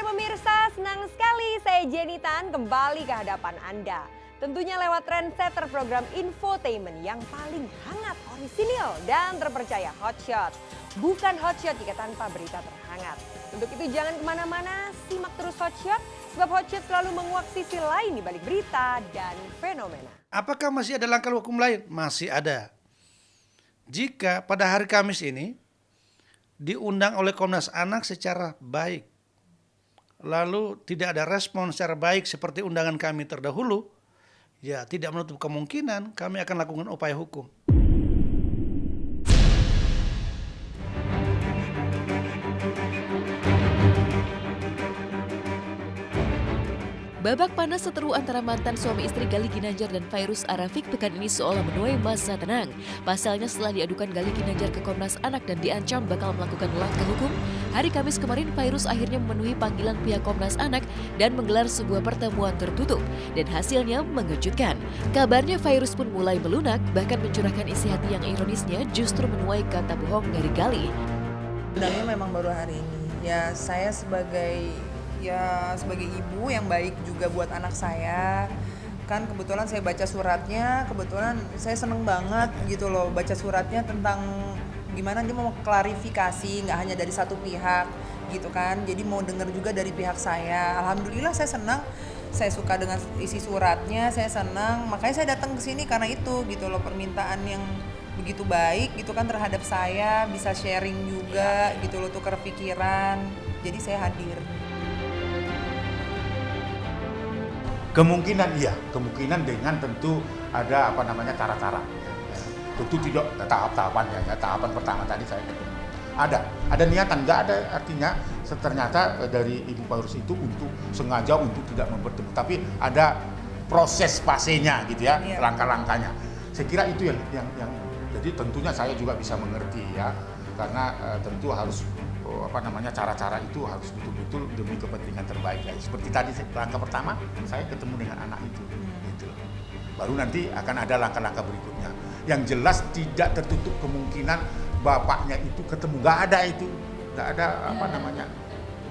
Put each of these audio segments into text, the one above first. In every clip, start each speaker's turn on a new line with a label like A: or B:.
A: pemirsa, senang sekali saya Jenny Tan kembali ke hadapan Anda. Tentunya lewat trendsetter program infotainment yang paling hangat, orisinil, dan terpercaya, Hotshot. Bukan Hotshot jika tanpa berita terhangat. Untuk itu jangan kemana-mana, simak terus Hotshot, sebab Hotshot selalu menguak sisi lain di balik berita dan fenomena.
B: Apakah masih ada langkah hukum lain? Masih ada. Jika pada hari Kamis ini diundang oleh Komnas Anak secara baik, lalu tidak ada respon secara baik seperti undangan kami terdahulu, ya tidak menutup kemungkinan kami akan lakukan upaya hukum.
C: Babak panas seteru antara mantan suami istri Gali Ginanjar dan Fairuz Arafik pekan ini seolah menuai masa tenang. Pasalnya setelah diadukan Gali Ginanjar ke Komnas Anak dan diancam bakal melakukan langkah hukum, hari Kamis kemarin Fairuz akhirnya memenuhi panggilan pihak Komnas Anak dan menggelar sebuah pertemuan tertutup. Dan hasilnya mengejutkan. Kabarnya Fairuz pun mulai melunak, bahkan mencurahkan isi hati yang ironisnya justru menuai kata bohong dari Gali.
D: Undangnya memang baru hari ini. Ya saya sebagai ibu yang baik juga buat anak saya, kan kebetulan saya baca suratnya, kebetulan saya seneng banget gitu loh baca suratnya tentang gimana dia mau klarifikasi, nggak hanya dari satu pihak gitu kan, jadi mau dengar juga dari pihak saya. Alhamdulillah saya senang, saya suka dengan isi suratnya, saya senang, makanya saya datang ke sini karena itu gitu loh, permintaan yang begitu baik gitu kan terhadap saya, bisa sharing juga gitu loh, tukar pikiran, jadi saya hadir.
E: Kemungkinan iya, kemungkinan dengan tentu ada cara-cara. Tentu tidak tahap-tahapannya, ya. Tahapan pertama tadi saya ketemu. Ada niatan, nggak ada artinya ternyata dari Ibu Fairuz itu untuk sengaja untuk tidak bertemu, tapi ada proses fasenya gitu ya, langkah-langkahnya. Saya kira itu yang jadi tentunya saya juga bisa mengerti ya, karena tentu harus cara-cara itu harus betul-betul demi kepentingan terbaik ya. Seperti tadi langkah pertama saya ketemu dengan anak itu gitu. Baru nanti akan ada langkah-langkah berikutnya. Yang jelas tidak tertutup kemungkinan bapaknya itu ketemu, nggak ada.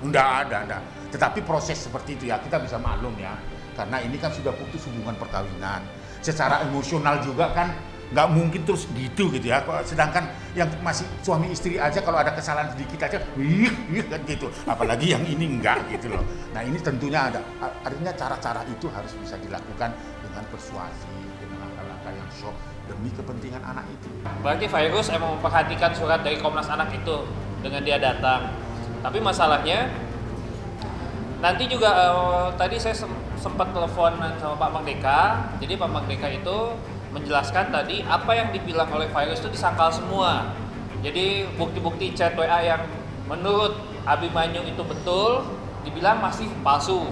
E: Nggak ada. Tetapi proses seperti itu ya kita bisa maklum ya, karena ini kan sudah putus hubungan perkawinan. Secara emosional juga kan nggak mungkin terus gitu ya. Sedangkan yang masih suami istri aja kalau ada kesalahan sedikit aja kan gitu, apalagi yang ini enggak gitu loh. Nah ini tentunya artinya cara-cara itu harus bisa dilakukan dengan persuasi, dengan langkah-langkah yang shock demi kepentingan anak itu.
F: Berarti Fairuz emang memperhatikan surat dari Komnas Anak itu dengan dia datang. Tapi masalahnya nanti juga tadi saya sempat telepon sama Pak Merdeka. Jadi Pak Merdeka itu menjelaskan tadi apa yang dibilang oleh Fairuz itu disangkal semua. Jadi bukti-bukti chat WA yang menurut Abimanyu itu betul dibilang masih palsu.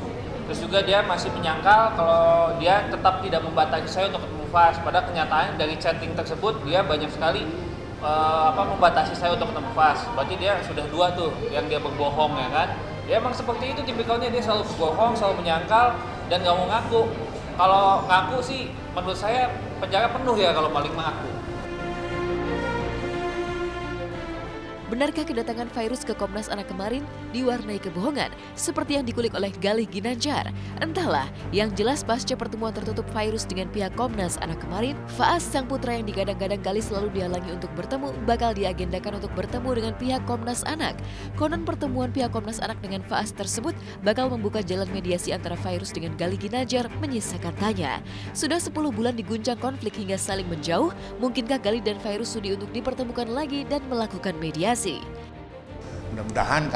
F: Terus juga dia masih menyangkal kalau dia tetap tidak membatasi saya untuk ketemu Fas. Padahal kenyataan dari chatting tersebut dia banyak sekali membatasi saya untuk ketemu Fas. Berarti dia sudah dua tuh yang dia berbohong ya kan. Dia emang seperti itu tipikalnya, dia selalu berbohong, selalu menyangkal dan gak mau ngaku. Kalau ngaku sih menurut saya penjara penuh ya kalau maling mengaku.
C: Benarkah kedatangan Fairuz ke Komnas Anak kemarin diwarnai kebohongan seperti yang dikulik oleh Gali Ginanjar? Entahlah, yang jelas pasca pertemuan tertutup Fairuz dengan pihak Komnas Anak kemarin, Faas sang putra yang digadang-gadang Gali selalu dihalangi untuk bertemu bakal diagendakan untuk bertemu dengan pihak Komnas Anak. Konon pertemuan pihak Komnas Anak dengan Faas tersebut bakal membuka jalan mediasi antara Fairuz dengan Gali Ginanjar, menyisakan tanya. Sudah 10 bulan diguncang konflik hingga saling menjauh, mungkinkah Gali dan Fairuz sudi untuk dipertemukan lagi dan melakukan mediasi?
E: Mudah-mudahan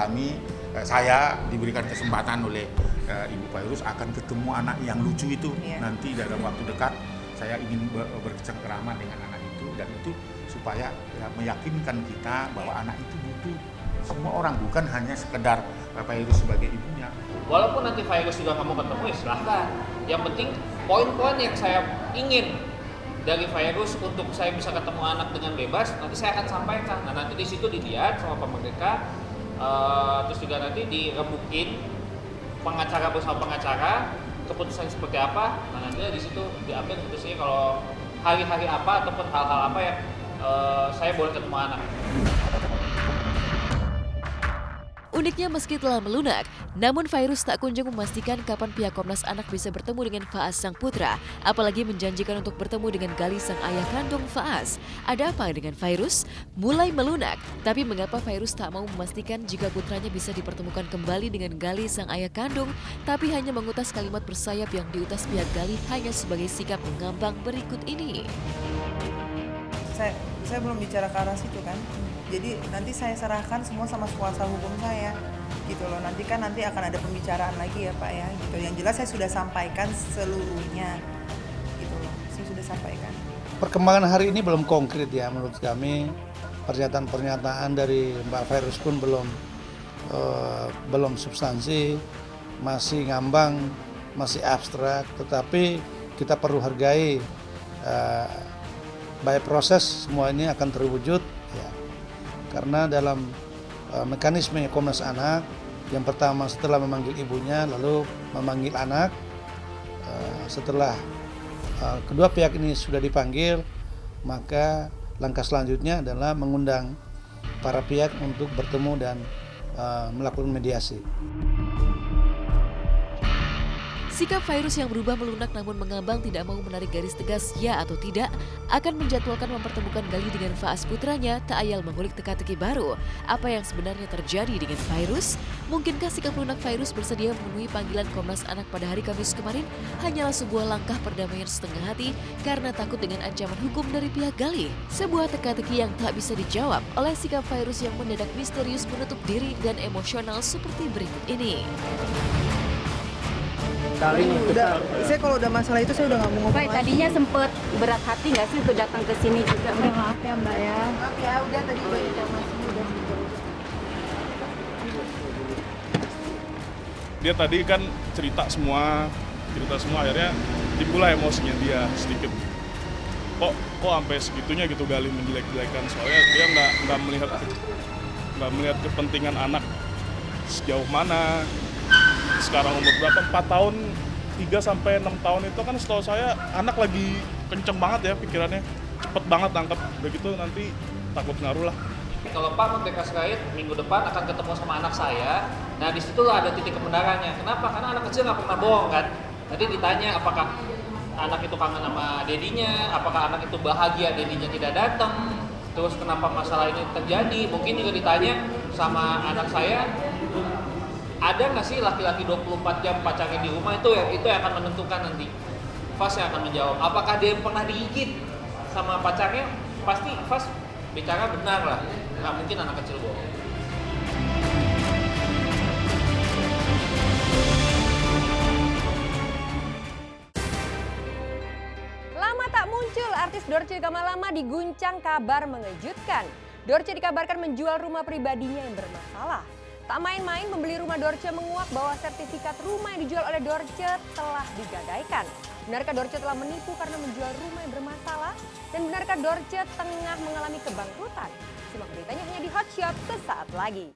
E: saya diberikan kesempatan oleh Ibu Fairuz akan ketemu anak yang lucu itu nanti dalam waktu dekat. Saya ingin bercengkerama dengan anak itu, dan itu supaya meyakinkan kita bahwa anak itu butuh semua orang, bukan hanya sekedar Fairuz sebagai ibunya.
F: Walaupun nanti Fairuz juga kamu ketemu ya silahkan. Yang penting poin-poin yang saya ingin dari Fairuz untuk saya bisa ketemu anak dengan bebas, nanti saya akan sampaikan. Nah nanti di situ dilihat sama Pak Merdeka, terus juga nanti direbukin pengacara bersama pengacara, keputusan seperti apa. Nah nanti di situ diambil keputusannya kalau hari-hari apa ataupun hal-hal apa yang saya boleh ketemu anak.
C: Uniknya meski telah melunak, namun Fairuz tak kunjung memastikan kapan pihak Komnas Anak bisa bertemu dengan Faas sang putra, apalagi menjanjikan untuk bertemu dengan Gali sang ayah kandung Faas. Ada apa dengan Fairuz? Mulai melunak, tapi mengapa Fairuz tak mau memastikan jika putranya bisa dipertemukan kembali dengan Gali sang ayah kandung, tapi hanya mengutas kalimat bersayap yang diutas pihak Gali hanya sebagai sikap mengambang berikut ini.
D: Saya belum bicara ke arah situ kan. Jadi nanti saya serahkan semua sama kuasa hukum saya gitu loh. Nanti akan ada pembicaraan lagi ya Pak ya gitu. Yang jelas saya sudah sampaikan seluruhnya gitu loh. Saya sudah sampaikan.
B: Perkembangan hari ini belum konkret ya menurut kami. Pernyataan-pernyataan dari Mbak Fairuz pun belum substansi, masih ngambang, masih abstrak. Tetapi kita perlu hargai by proses semua ini akan terwujud ya. Karena dalam mekanisme Komnas Anak, yang pertama setelah memanggil ibunya lalu memanggil anak, setelah kedua pihak ini sudah dipanggil, maka langkah selanjutnya adalah mengundang para pihak untuk bertemu dan melakukan mediasi.
C: Sikap Fairuz yang berubah melunak namun mengambang tidak mau menarik garis tegas ya atau tidak akan menjadwalkan mempertemukan Gali dengan Faas putranya tak ayal mengulik teka-teki baru. Apa yang sebenarnya terjadi dengan Fairuz? Mungkinkah sikap lunak Fairuz bersedia memenuhi panggilan Komnas Anak pada hari Kamis kemarin hanyalah sebuah langkah perdamaian setengah hati karena takut dengan ancaman hukum dari pihak Gali? Sebuah teka-teki yang tak bisa dijawab oleh sikap Fairuz yang mendadak misterius menutup diri dan emosional seperti berikut ini.
D: Saya kalau udah masalah itu saya udah nggak mau ngomong
G: Baik,
D: lagi.
G: tadinya sempet berat hati nggak sih untuk datang ke sini juga?
H: Maaf ya Mbak ya.
D: Maaf ya, udah tadi udah informasi udah.
I: Dia tadi kan cerita semua akhirnya timbullah emosinya dia sedikit. Kok sampai segitunya gitu Gali menjelek-jelekan, soalnya dia nggak melihat kepentingan anak sejauh mana. Sekarang umur berapa? 4 tahun, 3 sampai 6 tahun itu kan setahu saya anak lagi kenceng banget ya pikirannya, cepet banget nangkep, begitu nanti takut ngaruh lah.
F: Kalau Pak Merdeka Sekait minggu depan akan ketemu sama anak saya, nah disitulah ada titik kebenarannya. Kenapa? Karena anak kecil nggak pernah bohong kan. Tadi ditanya apakah anak itu kangen sama dedinya, apakah anak itu bahagia dedinya tidak datang, terus kenapa masalah ini terjadi. Mungkin juga ditanya sama anak saya, ada nggak sih laki-laki 24 jam pacarnya di rumah, itu yang akan menentukan nanti. Fas yang akan menjawab. Apakah dia pernah digigit sama pacarnya? Pasti Fas bicara benar lah. Nggak mungkin anak kecil bohong.
A: Lama tak muncul, artis Dorce Gamalama diguncang kabar mengejutkan. Dorce dikabarkan menjual rumah pribadinya yang bermasalah. Tak main-main, membeli rumah Dorce menguak bahwa sertifikat rumah yang dijual oleh Dorce telah digadaikan. Benarkah Dorce telah menipu karena menjual rumah yang bermasalah? Dan benarkah Dorce tengah mengalami kebangkrutan? Simak beritanya hanya di Hot Shot sesaat lagi.